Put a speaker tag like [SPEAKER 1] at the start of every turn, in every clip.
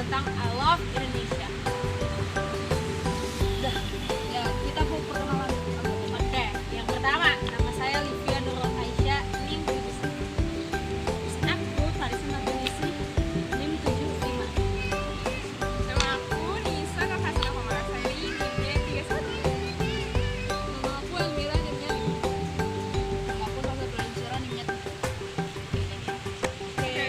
[SPEAKER 1] tentang I Love Indonesia. Udah, ya kita mau perkenalan teman-teman. Oke, yang pertama, nama saya Livia Nurul Aisyah, NIM 71. Aku Tarisa Natunisi, NIM 75.
[SPEAKER 2] Nama aku Nisa Nafasana Komarasari, NIM 31.
[SPEAKER 1] Nama aku Elmira, NIM-nya 5. Nama aku Rosa Belancera, NIM-nya 7. Oke.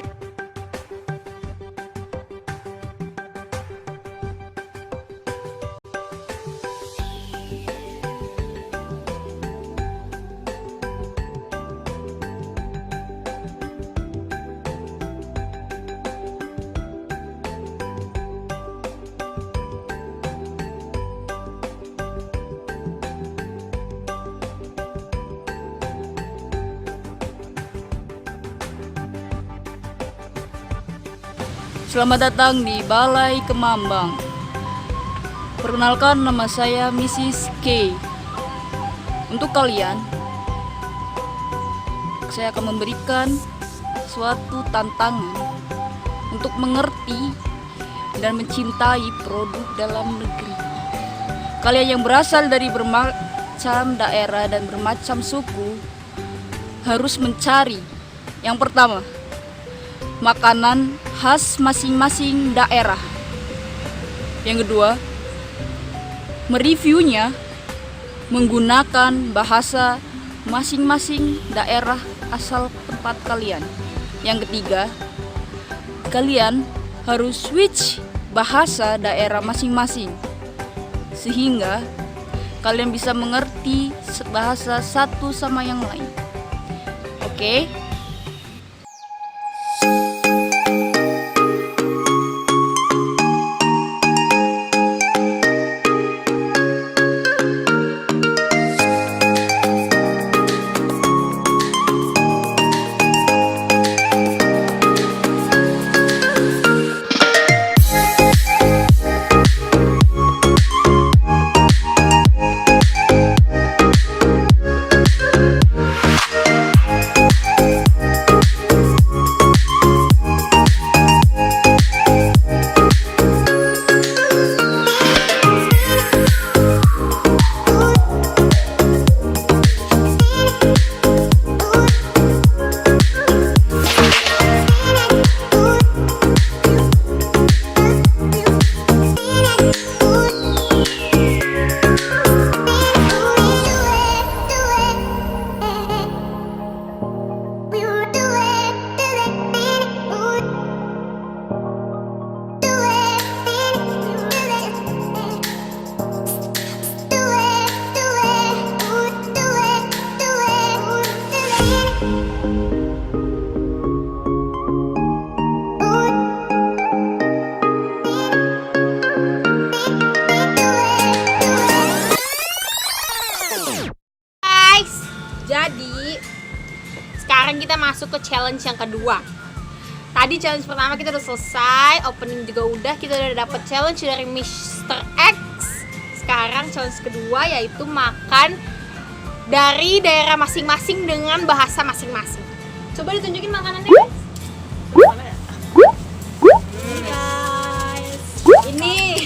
[SPEAKER 3] Selamat datang di Balai Kemambang. Perkenalkan, nama saya Mrs. K. Untuk kalian, saya akan memberikan suatu tantangan untuk mengerti dan mencintai produk dalam negeri. Kalian yang berasal dari bermacam daerah dan bermacam suku harus mencari yang pertama, makanan khas masing-masing daerah. Yang kedua, mereviewnya menggunakan bahasa masing-masing daerah asal tempat kalian. Yang ketiga, kalian harus switch bahasa daerah masing-masing sehingga kalian bisa mengerti bahasa satu sama yang lain. Oke?
[SPEAKER 1] Jadi sekarang kita masuk ke challenge yang kedua. Tadi challenge pertama kita udah selesai, opening juga udah, kita udah dapet challenge dari Mr. X. Sekarang challenge kedua yaitu makan dari daerah masing-masing dengan bahasa masing-masing. Coba ditunjukin makanannya, guys. Guys, ini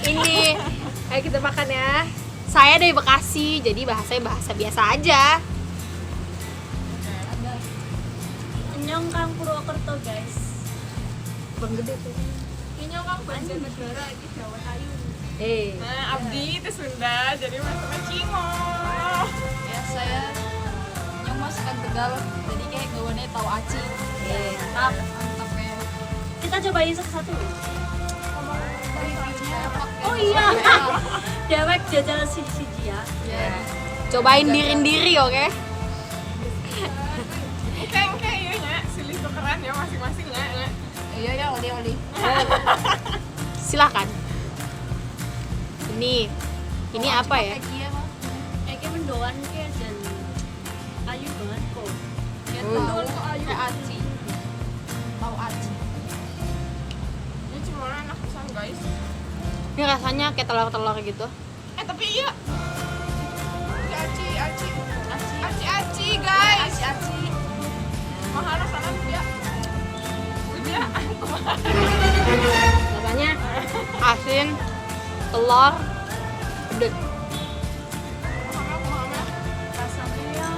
[SPEAKER 1] ini ayo kita makan ya. Saya dari Bekasi, jadi bahasanya bahasa biasa aja.
[SPEAKER 3] Nyong Kang Purwokerto, guys.
[SPEAKER 1] Bang gede tuh.
[SPEAKER 2] Ini Kang Banjarnegara di Jawa Ayu.
[SPEAKER 1] Nah,
[SPEAKER 2] Abdi itu Sunda, jadi masuknya Cingo.
[SPEAKER 3] Ya, saya Nyong masakan Tegal, jadi kayak gawannya tahu aci. Mantap ya.
[SPEAKER 4] Kita cobain satu-satu.
[SPEAKER 3] Oh
[SPEAKER 4] iya. Dewek jajal siji ya.
[SPEAKER 1] cobain diri-diri, oke?
[SPEAKER 2] Oke, iya nya, silih tukeran ya masing-masing ya.
[SPEAKER 3] Iya ya, oli.
[SPEAKER 1] Silakan. Ini apa ya?
[SPEAKER 4] Kayak mendoan kayak dan ayu banget kok.
[SPEAKER 3] Ya tahu kayak aci. Tahu aci.
[SPEAKER 2] Ini cuma anak pesan guys.
[SPEAKER 1] Ini rasanya kayak telur-telur gitu.
[SPEAKER 2] Tapi iya. Aci guys.
[SPEAKER 3] Aci.
[SPEAKER 2] Mahal sana dia. Udah.
[SPEAKER 1] Rasanya asin, telur, pedes.
[SPEAKER 4] Rasanya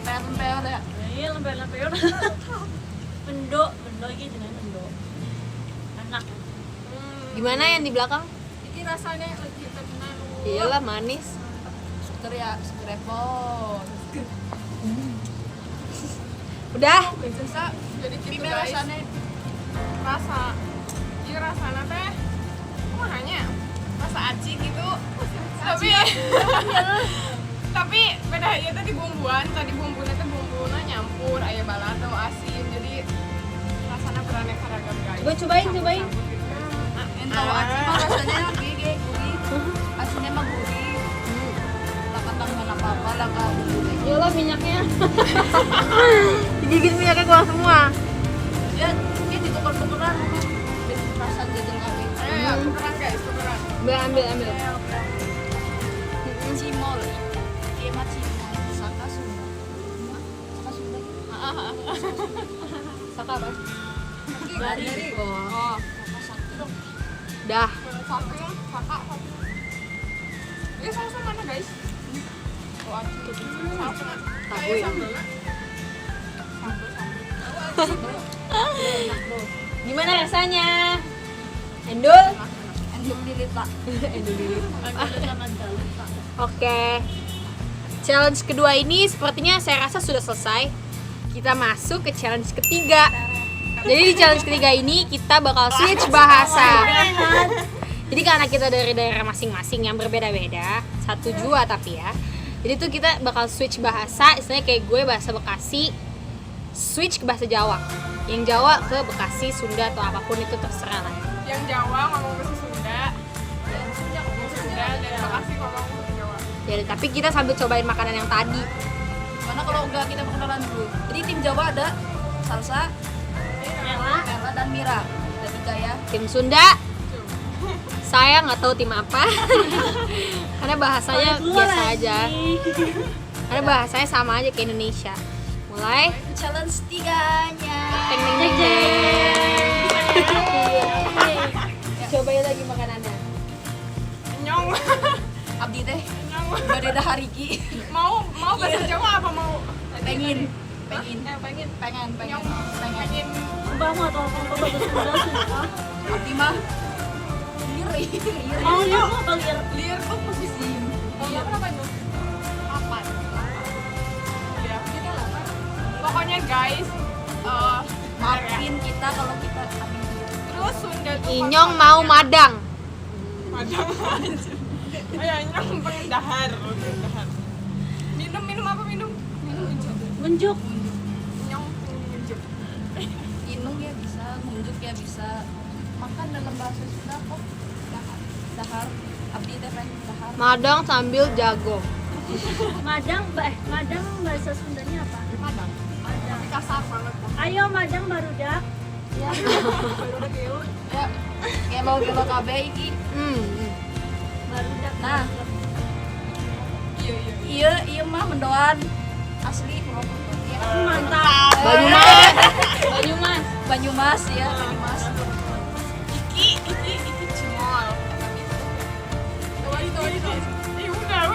[SPEAKER 3] Lempel-lempel ya.
[SPEAKER 4] iya lempar-lempar. Mendo gitu nih mendo. Enak.
[SPEAKER 1] Gimana yang di belakang?
[SPEAKER 2] Ini rasanya lagi tenang.
[SPEAKER 1] Iyalah manis.
[SPEAKER 3] Seger ya, seger repot.
[SPEAKER 1] Udah.
[SPEAKER 2] Bisa jadi gitu
[SPEAKER 3] Gimana
[SPEAKER 2] guys.
[SPEAKER 3] rasanya?
[SPEAKER 2] Rasa ini rasanya teh makanya rasa aci gitu. Tapi beda ya tadi bumbuan, tadi bumbunya teh bumbunya nyampur, aya balado, asin. Jadi rasanya beraneka ragam guys.
[SPEAKER 1] Cobain.
[SPEAKER 2] Campur-campur gitu.
[SPEAKER 3] Yang tahu aci mah rasanya gigi, gurih. Asinnya mah gurih. Lah tambah apa-apa, lah bumbu.
[SPEAKER 1] Iyalah minyaknya. Digigit minyaknya keluar semua.
[SPEAKER 3] Dia ditukar-tukaran. Rasa jajan kami.
[SPEAKER 2] Ayo ya, tukeran guys, tukeran.
[SPEAKER 1] Ambil.
[SPEAKER 3] Cimol. Iya mah cimol. Saka Sunda. Saka Sunda.
[SPEAKER 1] Saka apa?
[SPEAKER 3] Dari.
[SPEAKER 1] Oh,
[SPEAKER 3] Saka sakti dong.
[SPEAKER 1] dah.
[SPEAKER 2] Satu, kakak. Ini sausnya mana guys? Oh, aci. Sausnya.
[SPEAKER 1] Tahu
[SPEAKER 2] Ayo
[SPEAKER 1] ya.
[SPEAKER 2] sambelnya.
[SPEAKER 1] Gimana rasanya? Endul?
[SPEAKER 3] Enduk dilita.
[SPEAKER 1] Endul.
[SPEAKER 4] Sama daun.
[SPEAKER 1] Oke. Challenge kedua ini sepertinya saya rasa sudah selesai. Kita masuk ke challenge ketiga. Jadi di challenge ketiga ini kita bakal switch bahasa. Jadi karena kita dari daerah masing-masing yang berbeda-beda, satu jua tapi ya. Jadi tuh kita bakal switch bahasa, istilahnya kayak gue bahasa Bekasi, switch ke bahasa Jawa. Yang Jawa ke Bekasi, Sunda atau apapun itu terserah lah.
[SPEAKER 2] Yang Jawa ngomong bahasa Sunda. Yang Sunda ngomong Sunda dan Bekasi ngomong bahasa Jawa.
[SPEAKER 1] Jadi tapi kita sambil cobain makanan yang tadi.
[SPEAKER 3] Mana kalau enggak kita perkenalan dulu. Jadi tim Jawa ada Salsa, Ella dan Mira. Ada 3 ya.
[SPEAKER 1] Tim Sunda, saya nggak tahu tim apa. Karena bahasanya biasa aja. Karena bahasanya sama aja kayak Indonesia. Mulai.
[SPEAKER 3] Challenge 3-nya.
[SPEAKER 1] Teng teng teng teng. Cobain lagi makanannya.
[SPEAKER 2] Nyong.
[SPEAKER 3] Abdi teh
[SPEAKER 2] Nyong.
[SPEAKER 3] badeda hariki.
[SPEAKER 2] Mau bahasa Jawa apa mau?
[SPEAKER 3] Pengen.
[SPEAKER 2] Nyong. Pengen.
[SPEAKER 4] Sumpah mau atau apa bagus Sunda sumpah.
[SPEAKER 3] Abdi mah iri.
[SPEAKER 4] Mau dong apa liar?
[SPEAKER 2] Liar kok posisi. Iya berapa itu? 8. Ya, kita 8. Pokoknya guys,
[SPEAKER 3] Maafin kita kalau kita abdi.
[SPEAKER 2] terus Sunda tuh
[SPEAKER 1] Inyong mau madang.
[SPEAKER 2] Madang. Ayo Inyong pengen dahar. Minum apa minum? Minum hijau.
[SPEAKER 4] Menjuk.
[SPEAKER 2] Inyong pengen hijau.
[SPEAKER 3] Inung ya bisa, ngunjuk ya bisa. Makan dalam bahasa Sunda kok. Dahar. Abdi teh pengen dahar.
[SPEAKER 1] Madang sambil jago.
[SPEAKER 4] Madang bahasa Sundanya apa?
[SPEAKER 2] Madang. Tapi kasar banget.
[SPEAKER 4] Ayo madang barudak.
[SPEAKER 2] Baru udah gelo.
[SPEAKER 3] Ya. Kayak mau kilo KB iki.
[SPEAKER 4] Barudak.
[SPEAKER 3] Nah.
[SPEAKER 2] Iya.
[SPEAKER 3] Iya mah mendoan asli Purwokerto ya.
[SPEAKER 4] Mantap.
[SPEAKER 1] Banyumas.
[SPEAKER 3] Banyumas ya, Banyumas.
[SPEAKER 2] Iki cimol. Itu.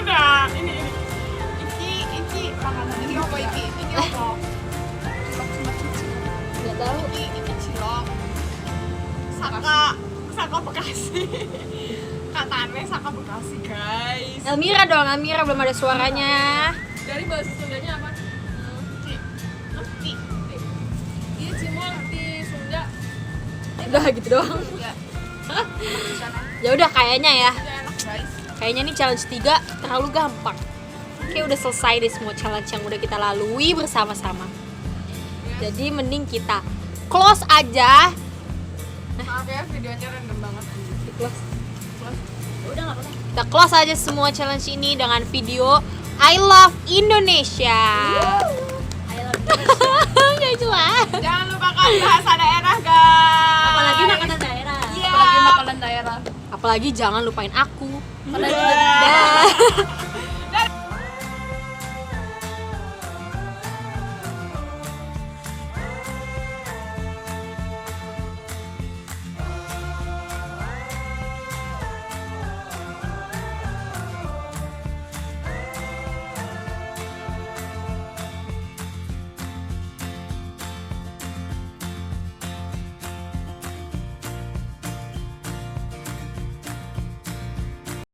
[SPEAKER 2] Udah. Ini. Iki makanan ini apa iki? Ini apa?
[SPEAKER 3] Cilok sama cici.
[SPEAKER 1] Nggak tahu.
[SPEAKER 2] Iki cilok. Saka Bekasi. Katanya Saka Bekasi, guys.
[SPEAKER 1] Elmira dong, Elmira belum ada suaranya.
[SPEAKER 2] Dari bahasa Sundanya apa? Ti. Iya cimol di Sunda.
[SPEAKER 1] Udah gitu doang.
[SPEAKER 3] Ya.
[SPEAKER 1] Ya udah kayaknya ya.
[SPEAKER 2] Udah enak, guys.
[SPEAKER 1] Kayaknya nih challenge 3 terlalu gampang. Kayak udah selesai deh semua challenge yang udah kita lalui bersama-sama. Jadi mending kita close aja.
[SPEAKER 2] Maaf ya, videonya random banget.
[SPEAKER 4] Udah enggak apa-apa.
[SPEAKER 1] Kita close aja semua challenge ini dengan video I Love Indonesia.
[SPEAKER 4] Ayo.
[SPEAKER 1] Gak jelas.
[SPEAKER 2] Jangan lupakan bahasa daerah, guys.
[SPEAKER 4] Apalagi makanan daerah.
[SPEAKER 2] Iya.
[SPEAKER 3] Apalagi makanan daerah.
[SPEAKER 1] Apalagi jangan lupain aku.
[SPEAKER 3] Karena itu udah
[SPEAKER 1] Dah.